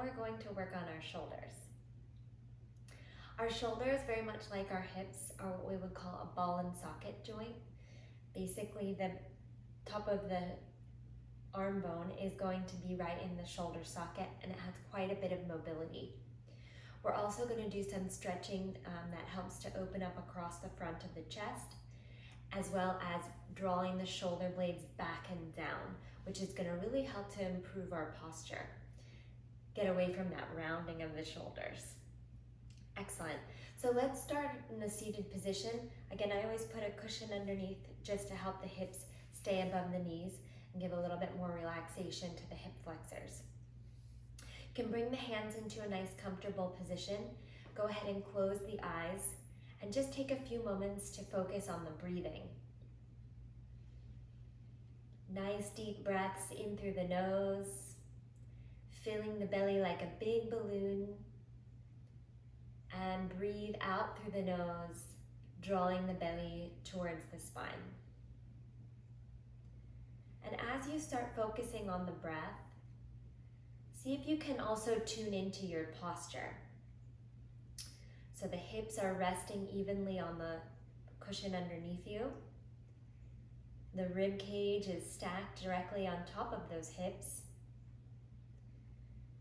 we're going to work on our shoulders. Our shoulders, very much like our hips, are what we would call a ball and socket joint. Basically, the top of the arm bone is going to be right in the shoulder socket, and it has quite a bit of mobility. We're also going to do some stretching that helps to open up across the front of the chest, as well as drawing the shoulder blades back and down, which is going to really help to improve our posture. Get away from that rounding of the shoulders. Excellent. So let's start in the seated position. Again, I always put a cushion underneath just to help the hips stay above the knees and give a little bit more relaxation to the hip flexors. You can bring the hands into a nice comfortable position. Go ahead and close the eyes and just take a few moments to focus on the breathing. Nice deep breaths in through the nose, filling the belly like a big balloon, and breathe out through the nose, drawing the belly towards the spine. And as you start focusing on the breath, see if you can also tune into your posture. So the hips are resting evenly on the cushion underneath you. The rib cage is stacked directly on top of those hips.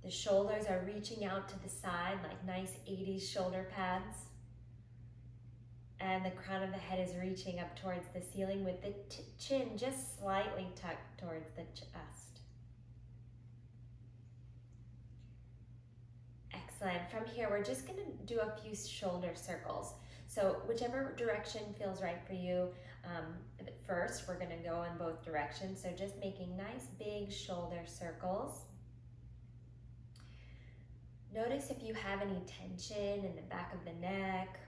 The shoulders are reaching out to the side like nice 80s shoulder pads. And the crown of the head is reaching up towards the ceiling with the chin just slightly tucked towards the chest. Excellent. From here, we're just going to do a few shoulder circles. So whichever direction feels right for you. First, we're going to go in both directions. So just making nice big shoulder circles. Notice if you have any tension in the back of the neck,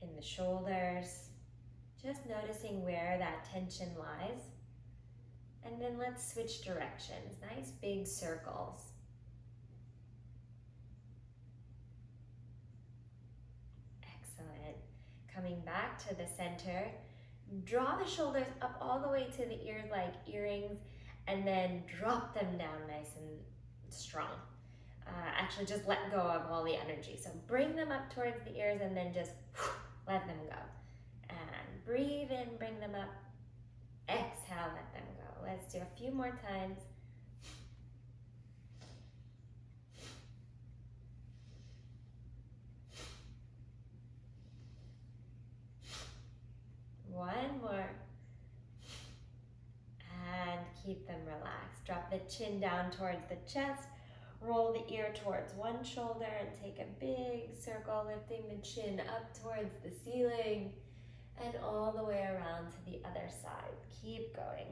in the shoulders. Just noticing where that tension lies. And then let's switch directions. Nice big circles. Excellent. Coming back to the center. Draw the shoulders up all the way to the ears like earrings, and then drop them down nice and strong. Actually, just let go of all the energy. So bring them up towards the ears and then just let them go. And breathe in, bring them up. Exhale, let them go. Let's do a few more times. One more. And keep them relaxed. Drop the chin down towards the chest. Roll the ear towards one shoulder and take a big circle, lifting the chin up towards the ceiling and all the way around to the other side. Keep going.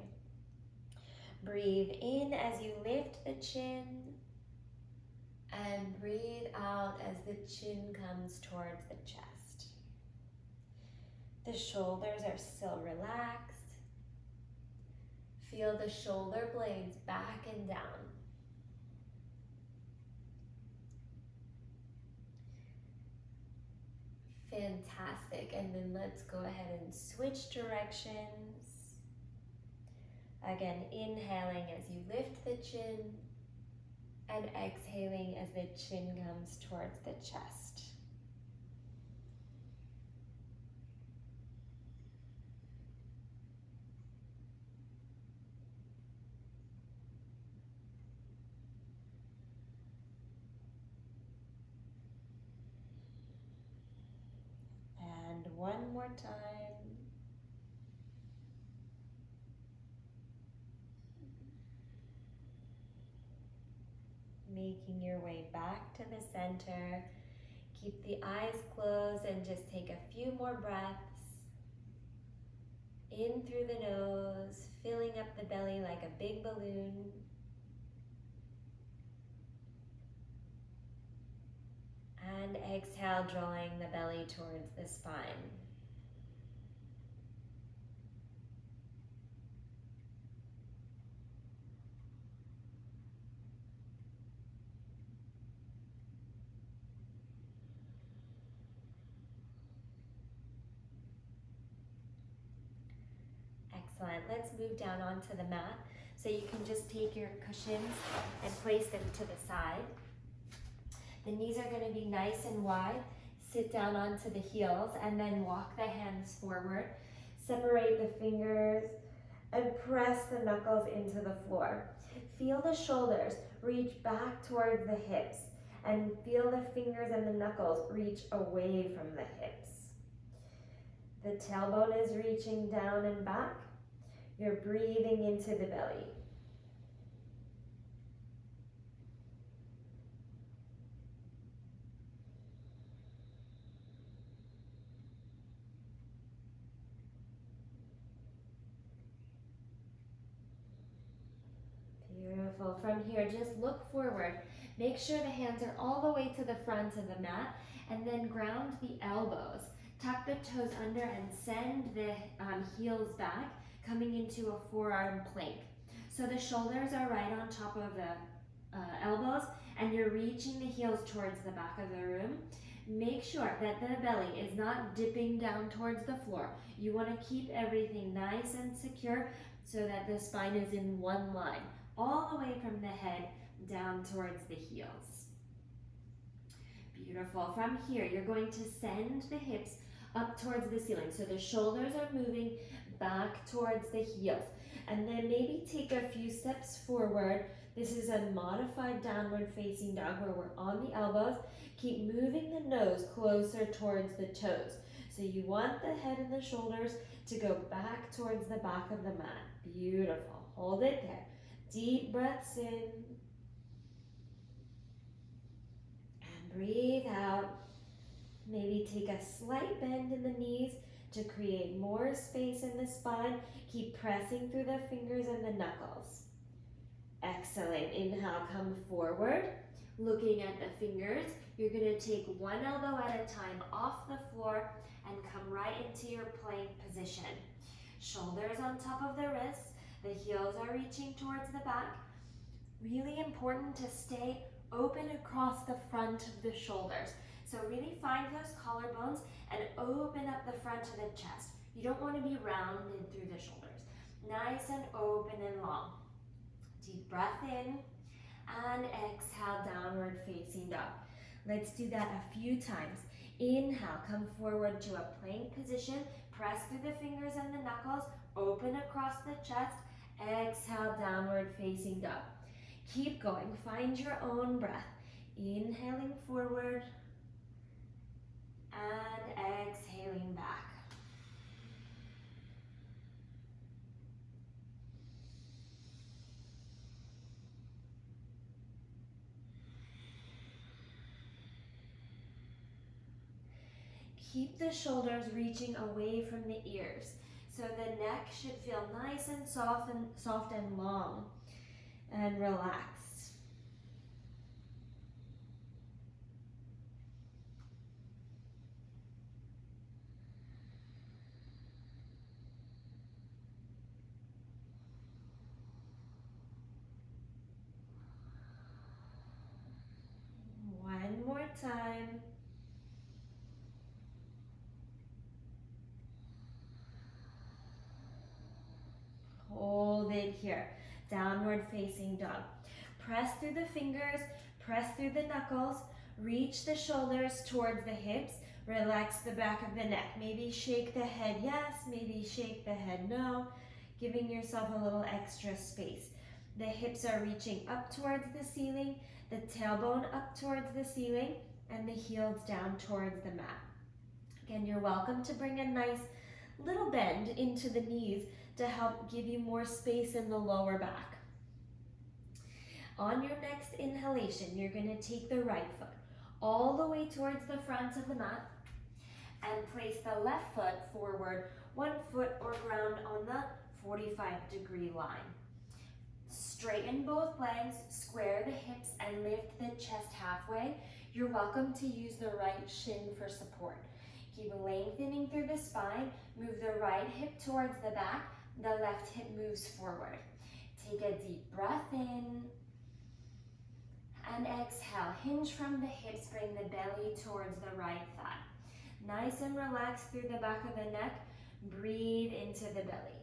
Breathe in as you lift the chin and breathe out as the chin comes towards the chest. The shoulders are still relaxed. Feel the shoulder blades back and down. Fantastic. And then let's go ahead and switch directions. Again, inhaling as you lift the chin and exhaling as the chin comes towards the chest. And one more time. Making your way back to the center. Keep the eyes closed and just take a few more breaths. In through the nose, filling up the belly like a big balloon. And exhale, drawing the belly towards the spine. Excellent. Let's move down onto the mat. So you can just take your cushions and place them to the side. The knees are going to be nice and wide. Sit down onto the heels and then walk the hands forward. Separate the fingers and press the knuckles into the floor. Feel the shoulders reach back towards the hips and feel the fingers and the knuckles reach away from the hips. The tailbone is reaching down and back. You're breathing into the belly. Beautiful. From here, just look forward. Make sure the hands are all the way to the front of the mat, and then ground the elbows. Tuck the toes under and send the heels back, coming into a forearm plank. So the shoulders are right on top of the elbows, and you're reaching the heels towards the back of the room. Make sure that the belly is not dipping down towards the floor. You want to keep everything nice and secure so that the spine is in one line, all the way from the head down towards the heels. Beautiful. From here, you're going to send the hips up towards the ceiling. So the shoulders are moving back towards the heels. And then maybe take a few steps forward. This is a modified downward facing dog where we're on the elbows. Keep moving the nose closer towards the toes. So you want the head and the shoulders to go back towards the back of the mat. Beautiful. Hold it there. Deep breaths in. And breathe out. Maybe take a slight bend in the knees to create more space in the spine. Keep pressing through the fingers and the knuckles. Excellent. Inhale, come forward. Looking at the fingers, you're going to take one elbow at a time off the floor and come right into your plank position. Shoulders on top of the wrists. The heels are reaching towards the back. Really important to stay open across the front of the shoulders. So really find those collarbones and open up the front of the chest. You don't want to be rounded through the shoulders. Nice and open and long. Deep breath in and exhale, downward facing dog. Let's do that a few times. Inhale, come forward to a plank position. Press through the fingers and the knuckles. Open across the chest. Exhale, downward facing dog. Keep going. Find your own breath. Inhaling forward and exhaling back. Keep the shoulders reaching away from the ears. So the neck should feel nice and soft and long and relaxed. One more time. Hold it here. Downward facing dog. Press through the fingers, press through the knuckles, reach the shoulders towards the hips, relax the back of the neck. Maybe shake the head yes, maybe shake the head no, giving yourself a little extra space. The hips are reaching up towards the ceiling, the tailbone up towards the ceiling, and the heels down towards the mat. Again, you're welcome to bring a nice little bend into the knees to help give you more space in the lower back. On your next inhalation, you're going to take the right foot all the way towards the front of the mat and place the left foot forward 1 foot or ground on the 45-degree line. Straighten both legs, square the hips, and lift the chest halfway. You're welcome to use the right shin for support. Keep lengthening through the spine. Move the right hip towards the back. The left hip moves forward. Take a deep breath in and exhale. Hinge from the hips. Bring the belly towards the right thigh. Nice and relaxed through the back of the neck. Breathe into the belly.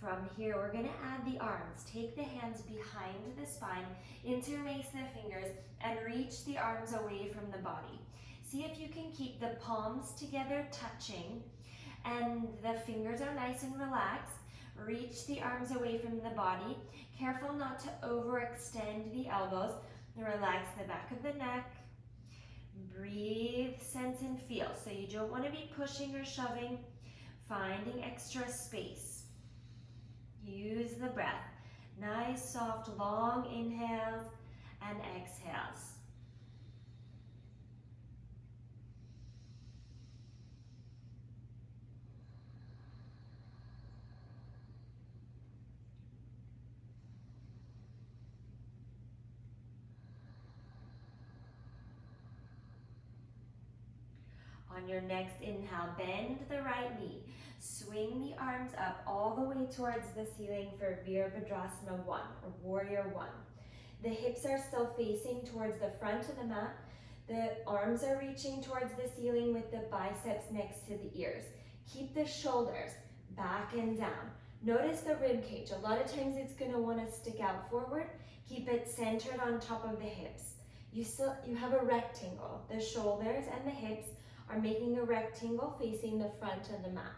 From here, we're gonna add the arms. Take the hands behind the spine, interlace the fingers, and reach the arms away from the body. See if you can keep the palms together touching, and the fingers are nice and relaxed. Reach the arms away from the body. Careful not to overextend the elbows. Relax the back of the neck. Breathe, sense, and feel. So you don't want to be pushing or shoving, finding extra space. Use the breath. Nice, soft, long inhales and exhales. On your next inhale, bend the right knee. Swing the arms up all the way towards the ceiling for Virabhadrasana 1, or Warrior 1. The hips are still facing towards the front of the mat. The arms are reaching towards the ceiling with the biceps next to the ears. Keep the shoulders back and down. Notice the rib cage. A lot of times it's going to want to stick out forward. Keep it centered on top of the hips. You have a rectangle. The shoulders and the hips are making a rectangle facing the front of the mat.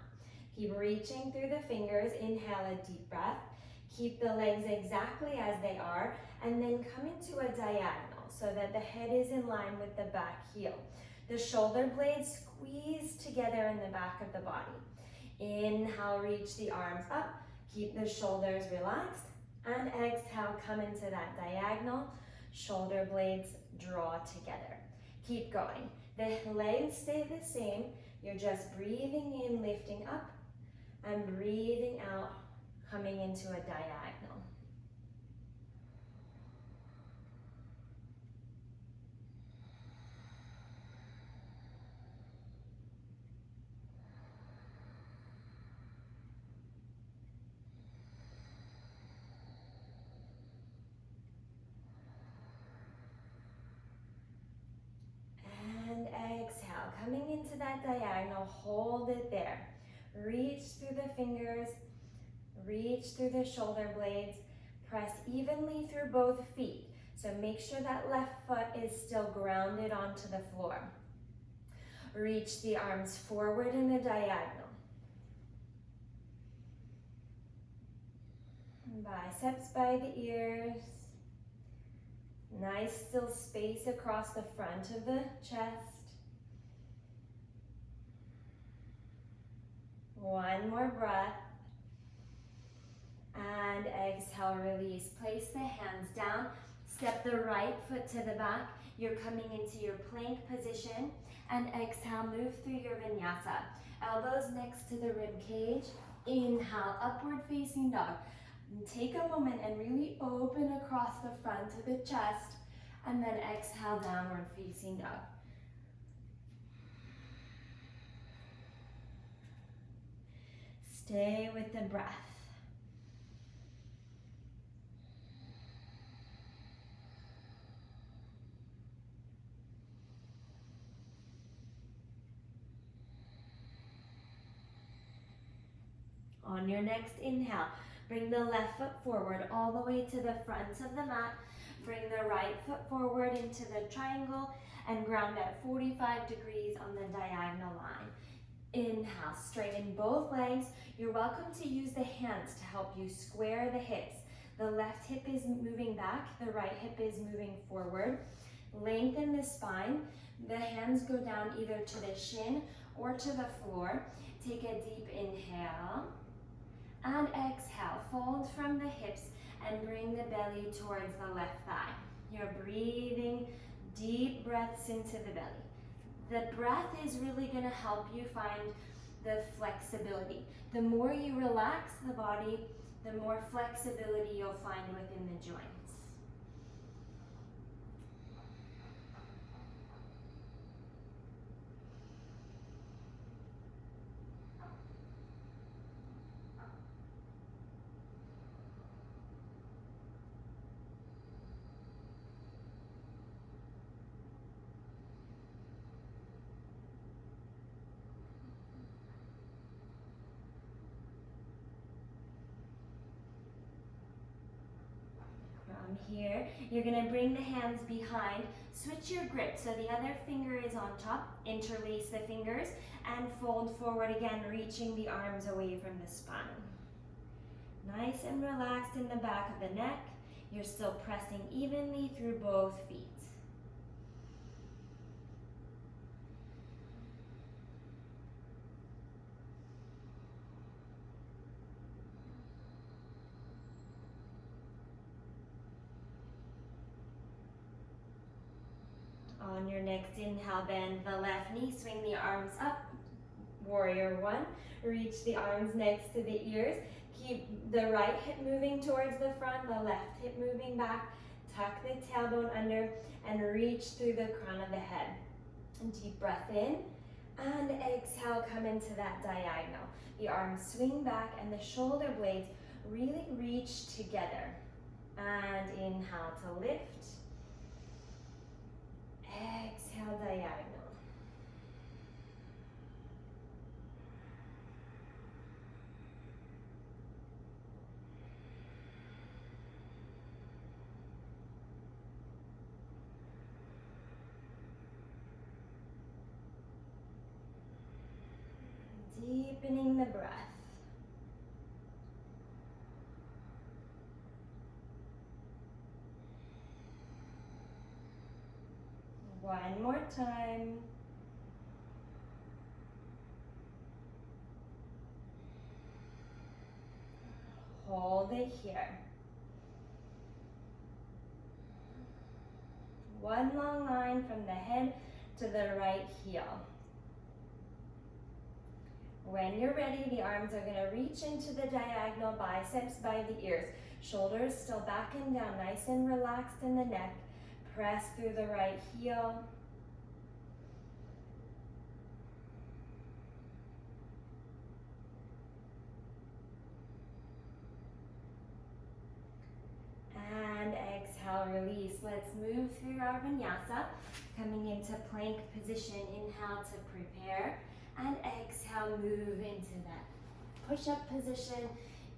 Keep reaching through the fingers. Inhale a deep breath. Keep the legs exactly as they are, and then come into a diagonal so that the head is in line with the back heel. The shoulder blades squeeze together in the back of the body. Inhale, reach the arms up. Keep the shoulders relaxed. And exhale, come into that diagonal. Shoulder blades draw together. Keep going. The legs stay the same. You're just breathing in, lifting up, and breathing out, coming into a diagonal. And exhale, coming into that diagonal, hold it there. Reach through the fingers, reach through the shoulder blades, press evenly through both feet. So make sure that left foot is still grounded onto the floor. Reach the arms forward in a diagonal. Biceps by the ears. Nice still space across the front of the chest. One more breath. And exhale, release. Place the hands down. Step the right foot to the back. You're coming into your plank position. And exhale, move through your vinyasa. Elbows next to the rib cage. Inhale, upward facing dog. Take a moment and really open across the front of the chest. And then exhale, downward facing dog. Stay with the breath. On your next inhale, bring the left foot forward all the way to the front of the mat. Bring the right foot forward into the triangle and ground at 45 degrees on the diagonal line. Inhale, straighten both legs. You're welcome to use the hands to help you square the hips. The left hip is moving back, the right hip is moving forward. Lengthen the spine. The hands go down either to the shin or to the floor. Take a deep inhale. And exhale, fold from the hips and bring the belly towards the left thigh. You're breathing deep breaths into the belly. The breath is really going to help you find the flexibility. The more you relax the body, the more flexibility you'll find within the joints. here, you're gonna bring the hands behind, switch your grip so the other finger is on top, interlace the fingers, and fold forward again, reaching the arms away from the spine. Nice and relaxed in the back of the neck. You're still pressing evenly through both feet. On your next inhale, bend the left knee, swing the arms up. Warrior one. Reach the arms next to the ears. Keep the right hip moving towards the front, the left hip moving back. Tuck the tailbone under and reach through the crown of the head. And deep breath in and exhale, come into that diagonal. The arms swing back and the shoulder blades really reach together. And inhale to lift. Exhale, diagonal. Deepening the breath. One more time. Hold it here. One long line from the head to the right heel. When you're ready, the arms are going to reach into the diagonal, biceps by the ears. Shoulders still back and down, nice and relaxed in the neck. Press through the right heel. And exhale, release. Let's move through our vinyasa. Coming into plank position, inhale to prepare. And exhale, move into that push-up position.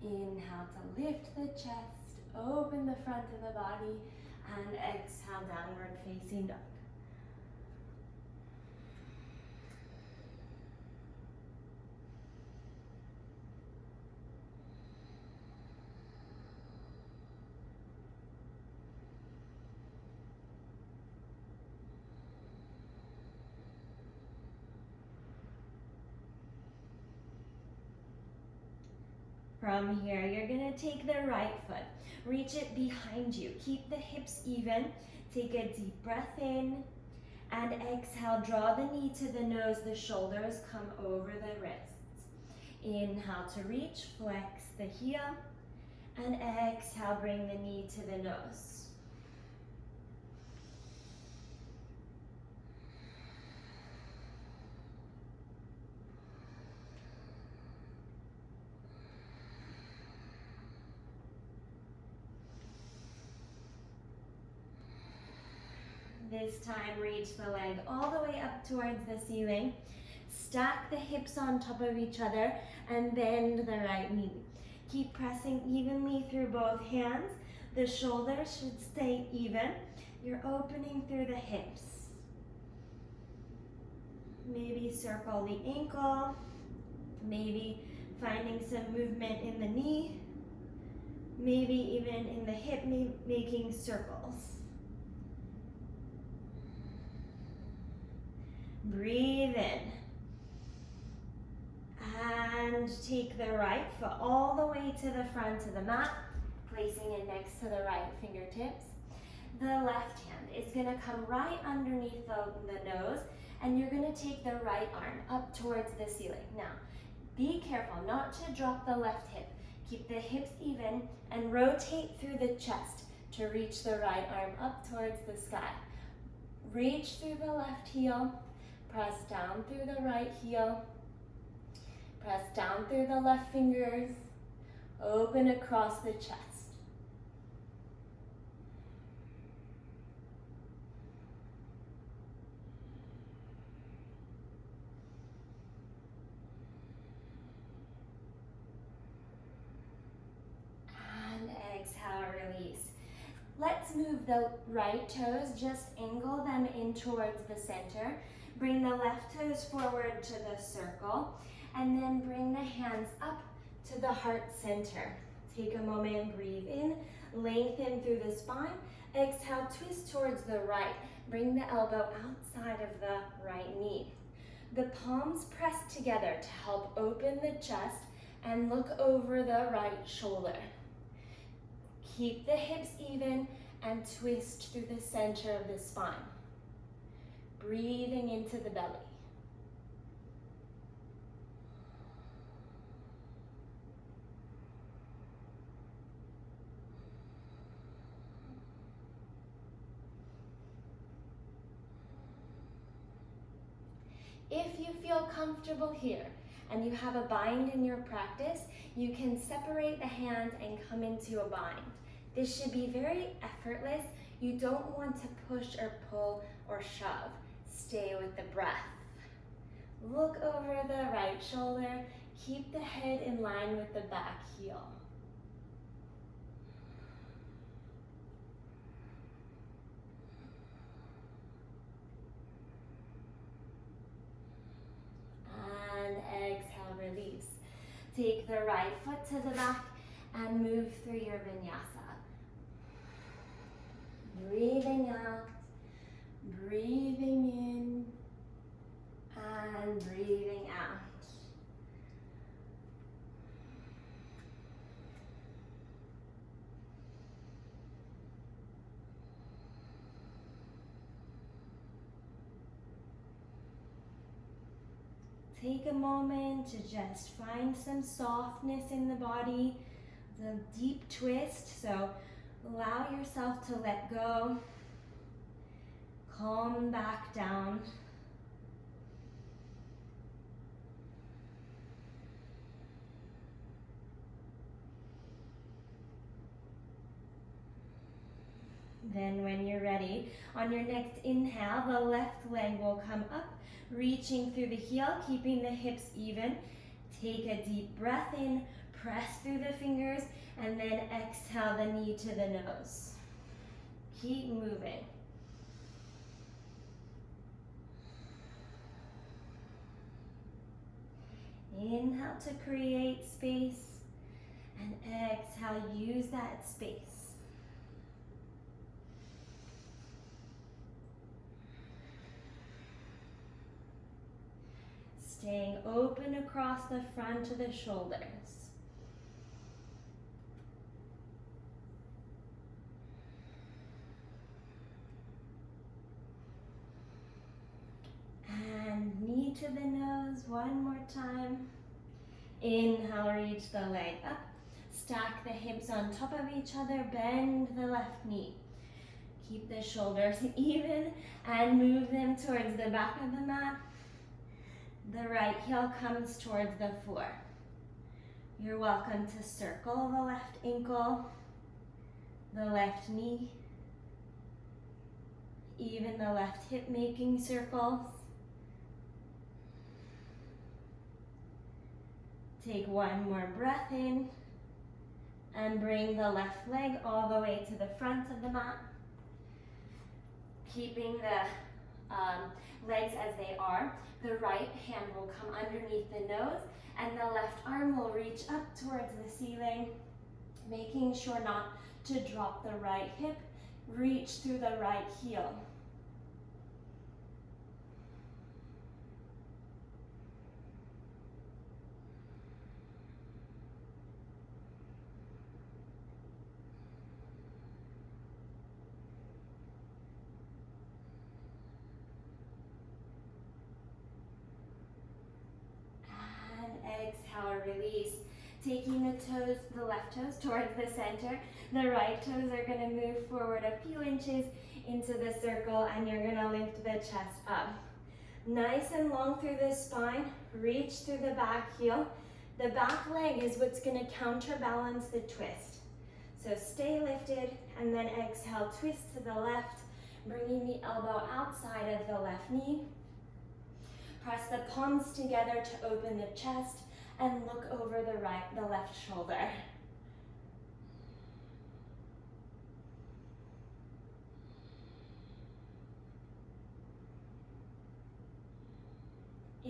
Inhale to lift the chest, open the front of the body, and exhale, downward facing dog. From here, you're gonna take the right foot, reach it behind you. Keep the hips even. Take a deep breath in and exhale, draw the knee to the nose, the shoulders come over the wrists. Inhale to reach, flex the heel, and exhale, bring the knee to the nose. This time, reach the leg all the way up towards the ceiling. Stack the hips on top of each other and bend the right knee. Keep pressing evenly through both hands. The shoulders should stay even. You're opening through the hips. Maybe circle the ankle. Maybe finding some movement in the knee. Maybe even in the hip, making circles. Breathe in. And take the right foot all the way to the front of the mat, placing it next to the right fingertips. The left hand is gonna come right underneath the nose, and you're gonna take the right arm up towards the ceiling. Now, be careful not to drop the left hip. Keep the hips even and rotate through the chest to reach the right arm up towards the sky. Reach through the left heel, press down through the right heel, press down through the left fingers, open across the chest. And exhale, release. Let's the right toes, just angle them in towards the center. Bring the left toes forward to the circle, and then bring the hands up to the heart center. Take a moment, breathe in, lengthen through the spine. Exhale, twist towards the right. Bring the elbow outside of the right knee. The palms press together to help open the chest and look over the right shoulder. Keep the hips even and twist through the center of the spine. Breathing into the belly. If you feel comfortable here and you have a bind in your practice, you can separate the hands and come into a bind. This should be very effortless. You don't want to push or pull or shove. Stay with the breath. Look over the right shoulder. Keep the head in line with the back heel. And exhale, release. Take the right foot to the back and move through your vinyasa. Breathing out, breathing in, and breathing out. Take a moment to just find some softness in the body, the deep twist, so allow yourself to let go, calm back down. Then when you're ready, on your next inhale, the left leg will come up, reaching through the heel, keeping the hips even. Take a deep breath in, press through the fingers, and then exhale the knee to the nose. Keep moving. Inhale to create space, and exhale, use that space. Staying open across the front of the shoulders. And knee to the nose one more time. Inhale, reach the leg up. Stack the hips on top of each other, bend the left knee. Keep the shoulders even and move them towards the back of the mat. The right heel comes towards the floor. You're welcome to circle the left ankle, the left knee, even the left hip making circles. Take one more breath in and bring the left leg all the way to the front of the mat. Keeping the legs as they are, the right hand will come underneath the nose and the left arm will reach up towards the ceiling, making sure not to drop the right hip. Reach through the right heel. Exhale, release. Taking the toes, the left toes towards the center. The right toes are going to move forward a few inches into the circle and you're going to lift the chest up. Nice and long through the spine. Reach through the back heel. The back leg is what's going to counterbalance the twist. So stay lifted and then exhale, twist to the left, bringing the elbow outside of the left knee. Press the palms together to open the chest and look over the left shoulder.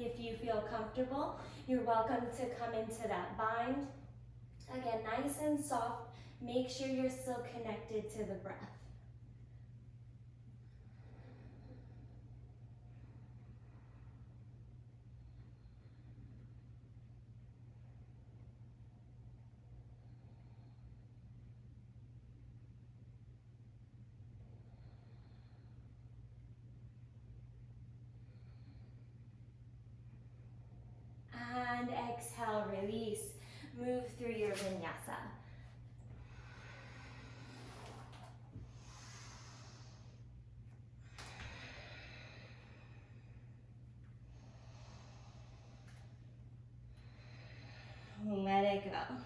If you feel comfortable, you're welcome to come into that bind. Again, nice and soft. Make sure you're still connected to the breath. And exhale, release. Move through your vinyasa. Let it go.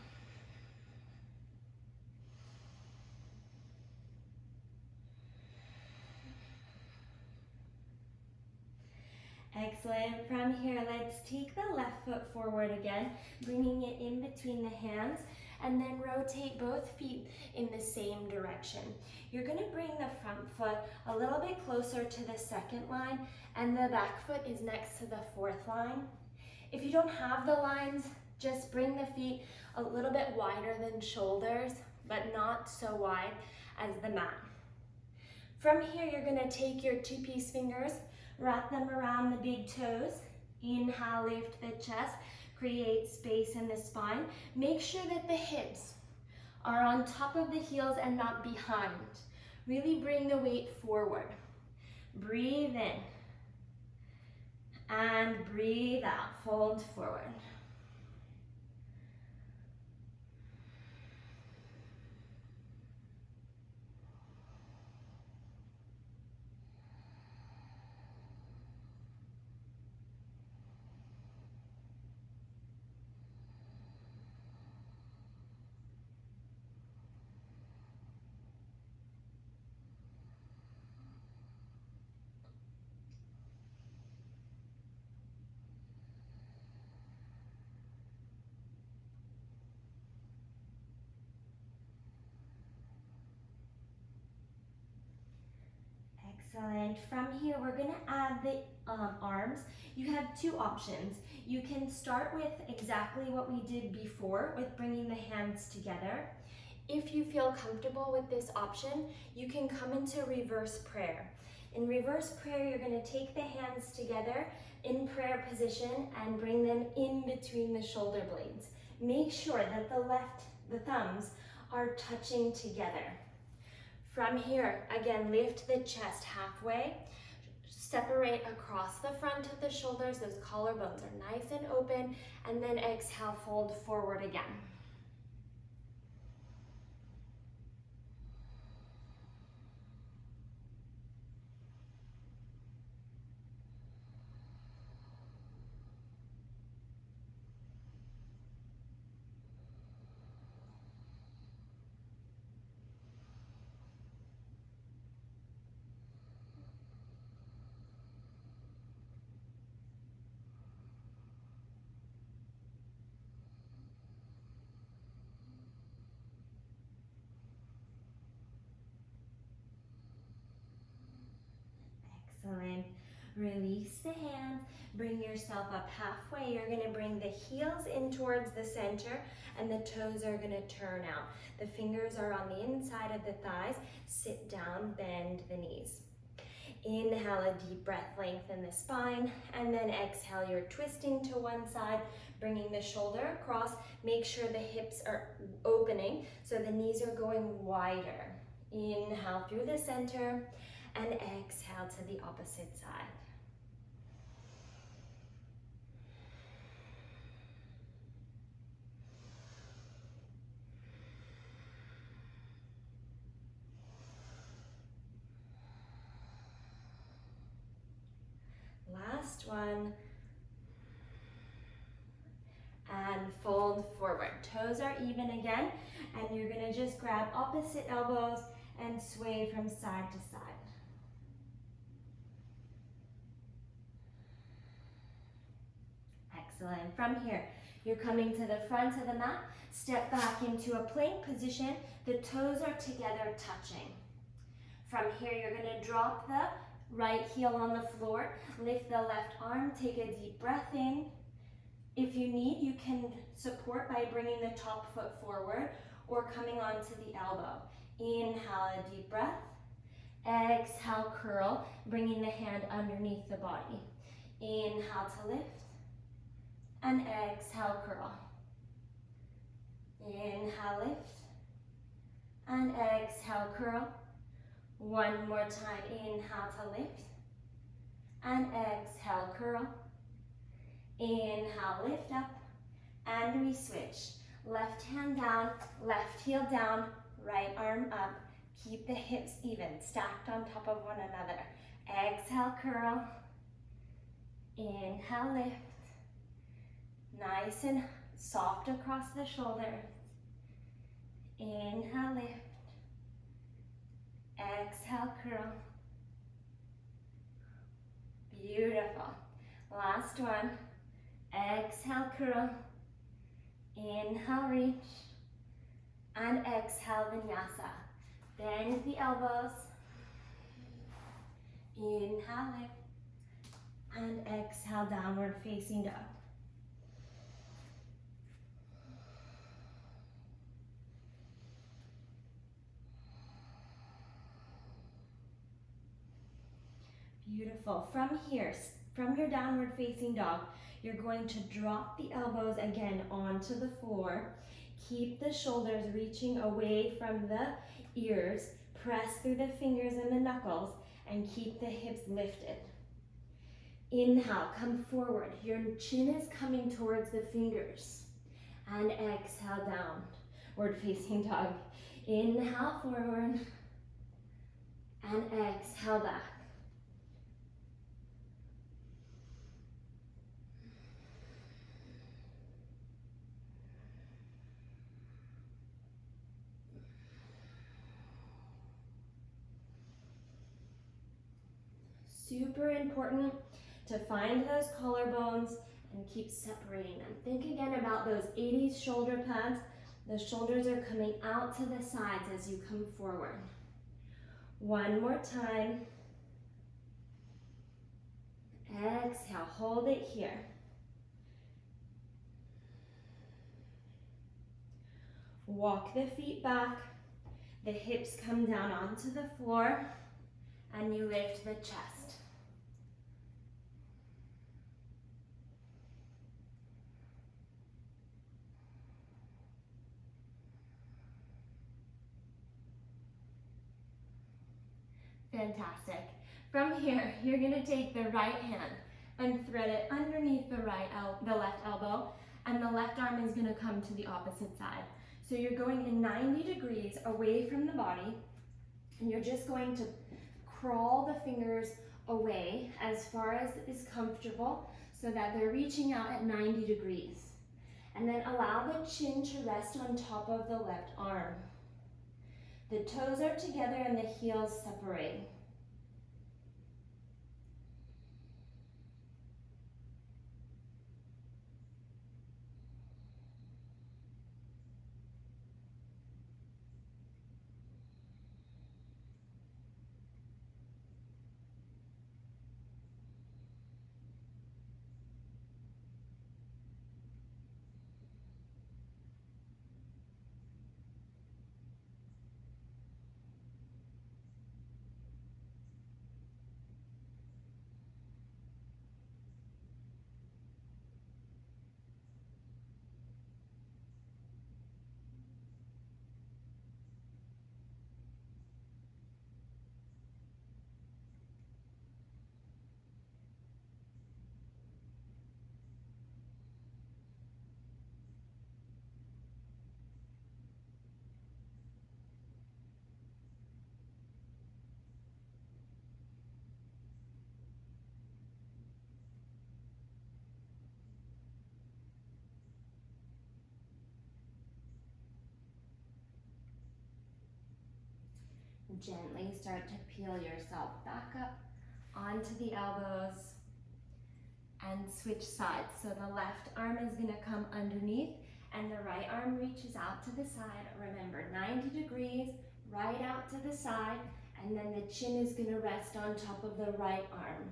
Excellent. From here, let's take the left foot forward again, bringing it in between the hands, and then rotate both feet in the same direction. You're going to bring the front foot a little bit closer to the second line, and the back foot is next to the fourth line. If you don't have the lines, just bring the feet a little bit wider than shoulders, but not so wide as the mat. From here, you're going to take your two-piece fingers, wrap them around the big toes. Inhale, lift the chest, create space in the spine. Make sure that the hips are on top of the heels and not behind. Really bring the weight forward. Breathe in and breathe out. Fold forward. Excellent. From here, we're going to add the arms. You have two options. You can start with exactly what we did before with bringing the hands together. If you feel comfortable with this option, you can come into reverse prayer. In reverse prayer, you're going to take the hands together in prayer position and bring them in between the shoulder blades. Make sure that the thumbs are touching together. From here, again, lift the chest halfway, separate across the front of the shoulders, those collarbones are nice and open, and then exhale, fold forward again. Excellent. Release the hands, bring yourself up halfway. You're going to bring the heels in towards the center and the toes are going to turn out. The fingers are on the inside of the thighs. Sit down, bend the knees. Inhale a deep breath, lengthen the spine, and then exhale, you're twisting to one side, bringing the shoulder across. Make sure the hips are opening so the knees are going wider. Inhale through the center and exhale to the opposite side. Last one. And fold forward. Toes are even again, and you're gonna just grab opposite elbows and sway from side to side. Excellent. From here, you're coming to the front of the mat, step back into a plank position. The toes are together touching. From here, you're gonna drop the right heel on the floor. Lift the left arm, take a deep breath in. If you need, you can support by bringing the top foot forward or coming onto the elbow. Inhale, a deep breath. Exhale, curl, bringing the hand underneath the body. Inhale to lift, and exhale, curl. Inhale, lift, and exhale, curl. One more time, inhale to lift, and exhale, curl. Inhale, lift up, and we switch. Left hand down, left heel down, right arm up. Keep the hips even, stacked on top of one another. Exhale, curl. Inhale, lift. Nice and soft across the shoulders. Inhale, lift. Exhale, curl. Beautiful. Last one. Exhale, curl. Inhale, reach. And exhale, vinyasa. Bend the elbows. Inhale, lift. And exhale, downward facing dog. Beautiful. From here, from your downward facing dog, you're going to drop the elbows again onto the floor. Keep the shoulders reaching away from the ears. Press through the fingers and the knuckles and keep the hips lifted. Inhale, come forward. Your chin is coming towards the fingers. And exhale, downward facing dog. Inhale, forward. And exhale, back. Super important to find those collarbones and keep separating them. Think again about those 80s shoulder pads. The shoulders are coming out to the sides as you come forward. One more time. Exhale, hold it here. Walk the feet back. The hips come down onto the floor and you lift the chest. Fantastic. From here, you're gonna take the right hand and thread it underneath the left elbow, and the left arm is gonna come to the opposite side. So you're going in 90 degrees away from the body, and you're just going to crawl the fingers away as far as is comfortable so that they're reaching out at 90 degrees. And then allow the chin to rest on top of the left arm. The toes are together and the heels separate. Gently start to peel yourself back up onto the elbows and switch sides. So the left arm is going to come underneath and the right arm reaches out to the side. Remember, 90 degrees, right out to the side And then the chin is going to rest on top of the right arm.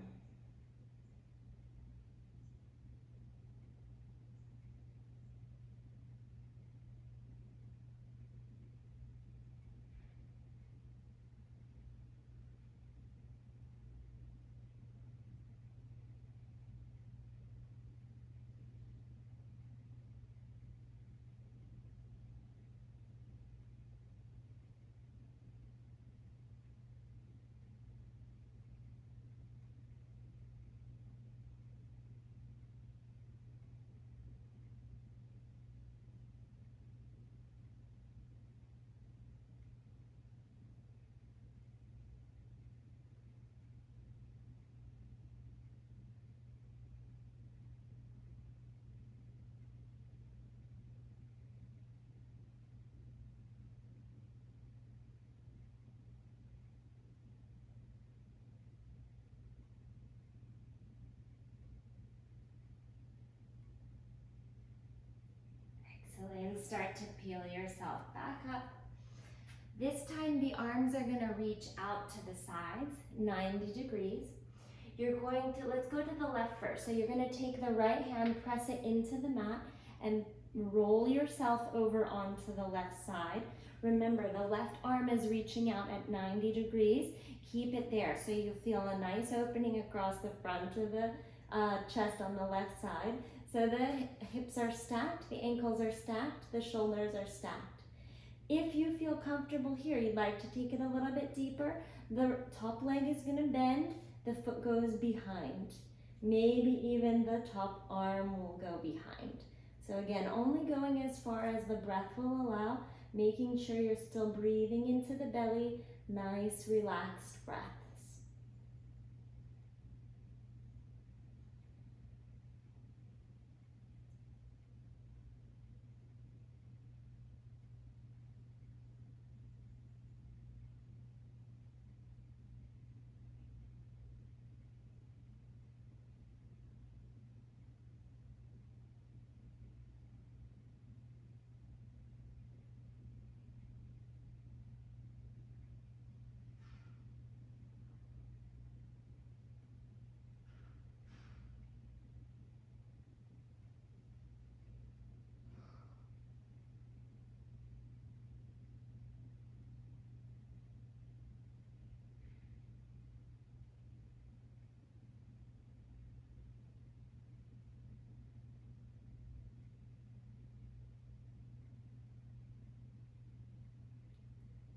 Excellent. Start to peel yourself back up. This time the arms are going to reach out to the sides, 90 degrees. You're going to, let's go to the left first. So you're going to take the right hand, press it into the mat, and roll yourself over onto the left side. Remember, the left arm is reaching out at 90 degrees. Keep it there so you feel a nice opening across the front of the chest on the left side. So the hips are stacked, the ankles are stacked, the shoulders are stacked. If you feel comfortable here, you'd like to take it a little bit deeper, the top leg is going to bend, the foot goes behind. Maybe even the top arm will go behind. So again, only going as far as the breath will allow, making sure you're still breathing into the belly, nice relaxed breaths.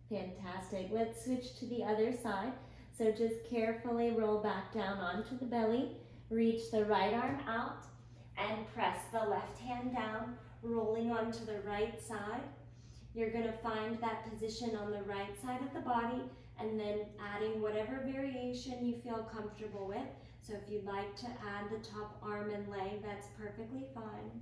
Fantastic. Let's switch to the other side. So just carefully roll back down onto the belly, reach the right arm out, and press the left hand down, rolling onto the right side. You're going to find that position on the right side of the body, and then adding whatever variation you feel comfortable with. So if you'd like to add the top arm and leg, that's perfectly fine.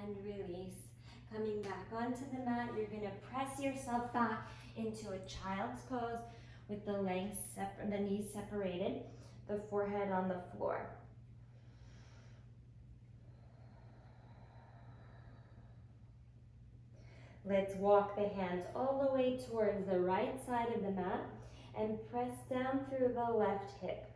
And release. Coming back onto the mat, you're going to press yourself back into a child's pose with the legs the knees separated, the forehead on the floor. Let's walk the hands all the way towards the right side of the mat and press down through the left hip.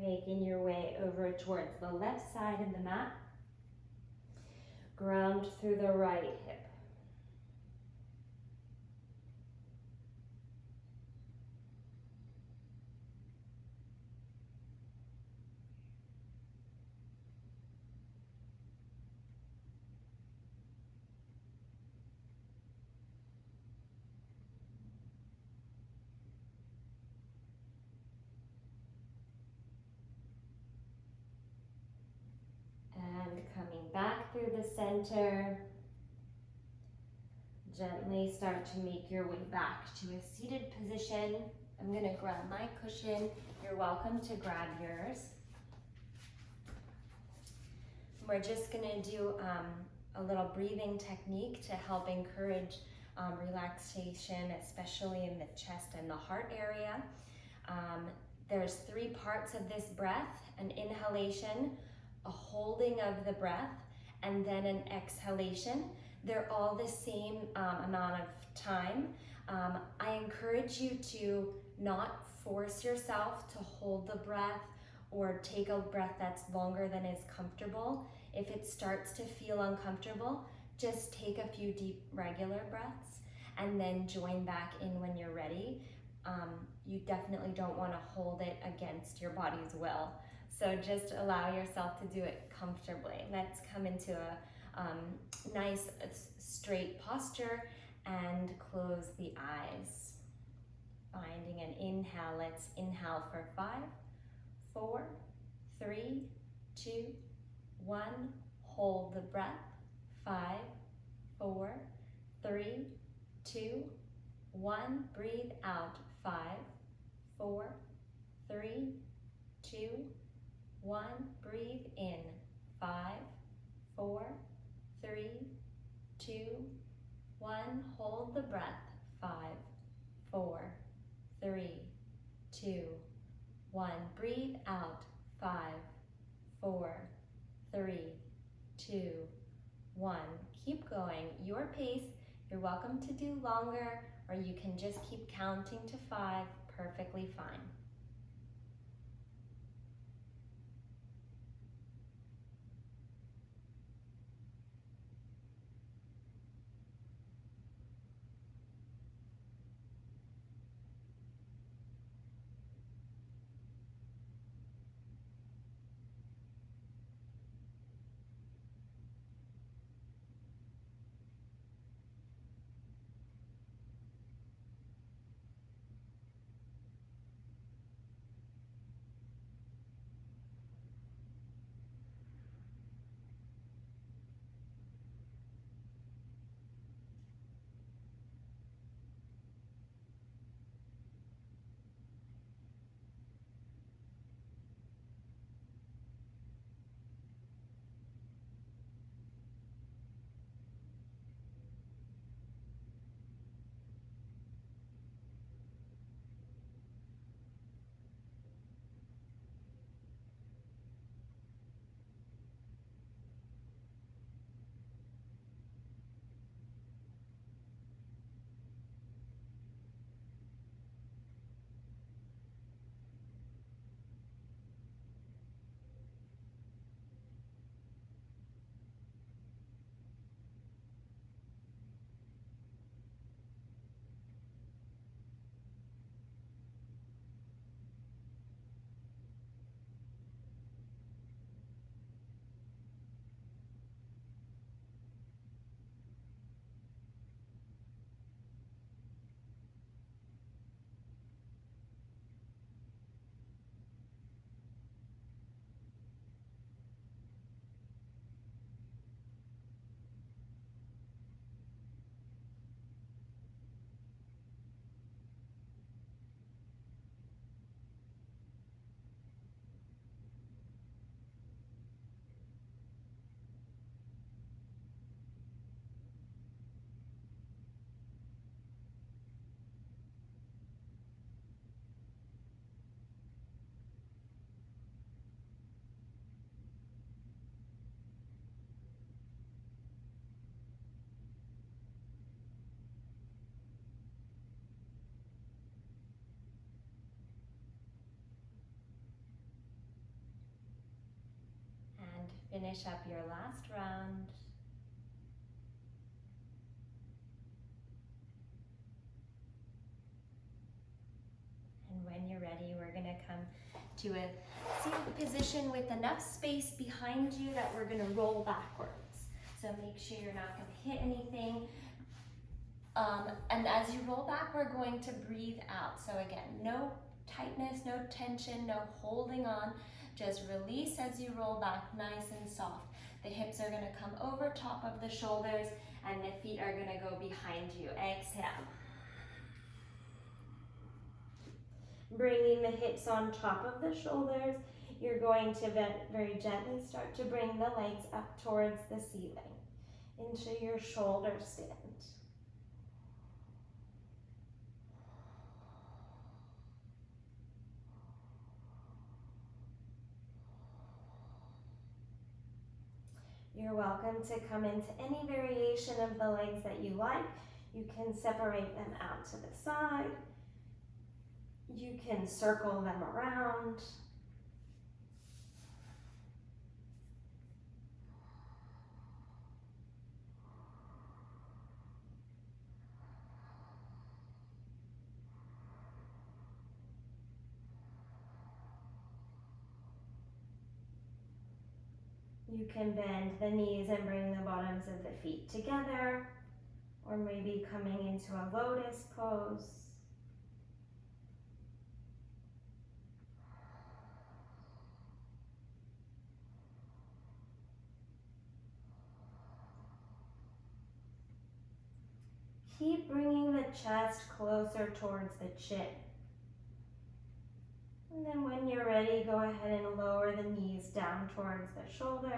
Making your way over towards the left side of the mat. Ground through the right hip. And coming back through the center. Gently start to make your way back to a seated position. I'm going to grab my cushion. You're welcome to grab yours. We're just going to do a little breathing technique to help encourage relaxation, especially in the chest and the heart area. There's 3 parts of this breath: an inhalation, a holding of the breath, and then an exhalation. They're all the same amount of time. I encourage you to not force yourself to hold the breath or take a breath that's longer than is comfortable. If it starts to feel uncomfortable, just take a few deep regular breaths and then join back in when you're ready. You definitely don't want to hold it against your body's will. So just allow yourself to do it comfortably. Let's come into a nice straight posture and close the eyes. Finding an inhale, let's inhale for 5, 4, 3, 2, 1. Hold the breath. 5, 4, 3, 2, 1. Breathe out. 5, 4, 3, 2, 1. Breathe in. 5, 4, 3, 2, 1. Hold the breath. 5, 4, 3, 2, 1. Breathe out. 5, 4, 3, 2, 1. Keep going. Your pace. You're welcome to do longer, or you can just keep counting to 5. Perfectly fine. Finish up your last round. And when you're ready, we're gonna come to a seated position with enough space behind you that we're gonna roll backwards. So make sure you're not gonna hit anything. And as you roll back, we're going to breathe out. So again, no tightness, no tension, no holding on. Just release as you roll back, nice and soft. The hips are gonna come over top of the shoulders and the feet are gonna go behind you. Exhale. Bringing the hips on top of the shoulders, you're going to very gently start to bring the legs up towards the ceiling into your shoulder stand. You're welcome to come into any variation of the legs that you like. You can separate them out to the side. You can circle them around. You can bend the knees and bring the bottoms of the feet together, or maybe coming into a lotus pose. Keep bringing the chest closer towards the chin. And then when you're ready, go ahead and lower the knees down towards the shoulders,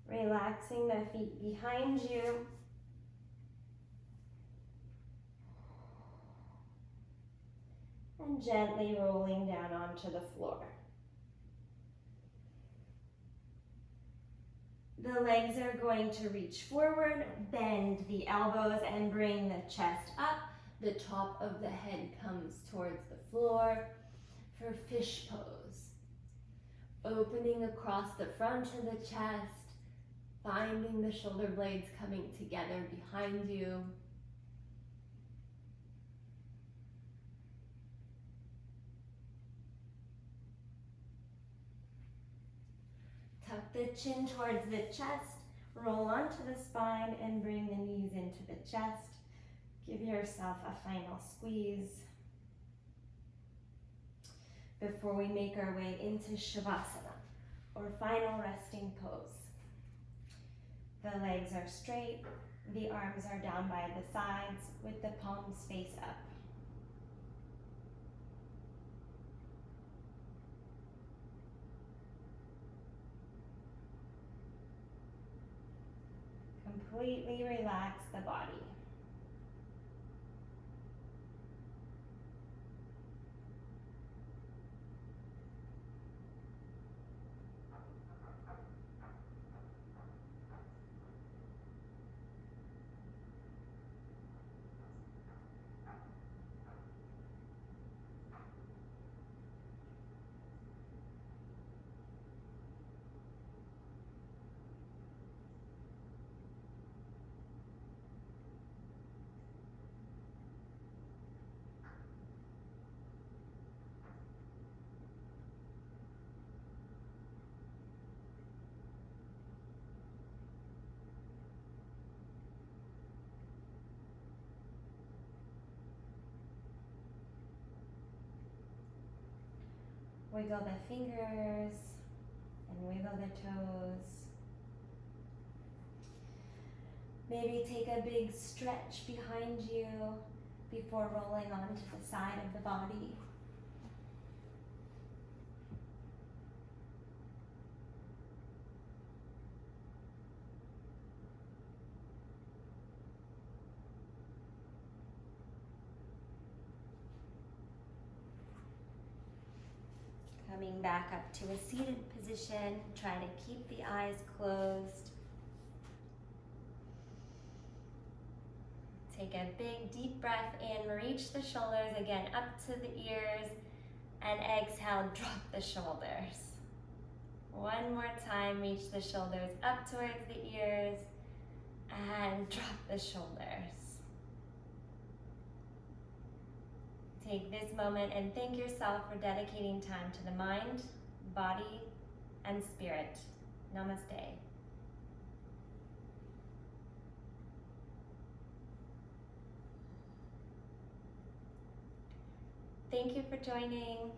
relaxing the feet behind you. And gently rolling down onto the floor. The legs are going to reach forward, bend the elbows and bring the chest up. The top of the head comes towards the floor for fish pose. Opening across the front of the chest, finding the shoulder blades coming together behind you. Tuck the chin towards the chest, roll onto the spine and bring the knees into the chest. Give yourself a final squeeze before we make our way into Shavasana, or final resting pose. The legs are straight, the arms are down by the sides with the palms face up. Completely relax the body. Wiggle the fingers and wiggle the toes. Maybe take a big stretch behind you before rolling onto the side of the body. Coming back up to a seated position, try to keep the eyes closed. Take a big deep breath in, reach the shoulders again up to the ears, and exhale, drop the shoulders. One more time, reach the shoulders up towards the ears and drop the shoulders. Take this moment and thank yourself for dedicating time to the mind, body, and spirit. Namaste. Thank you for joining.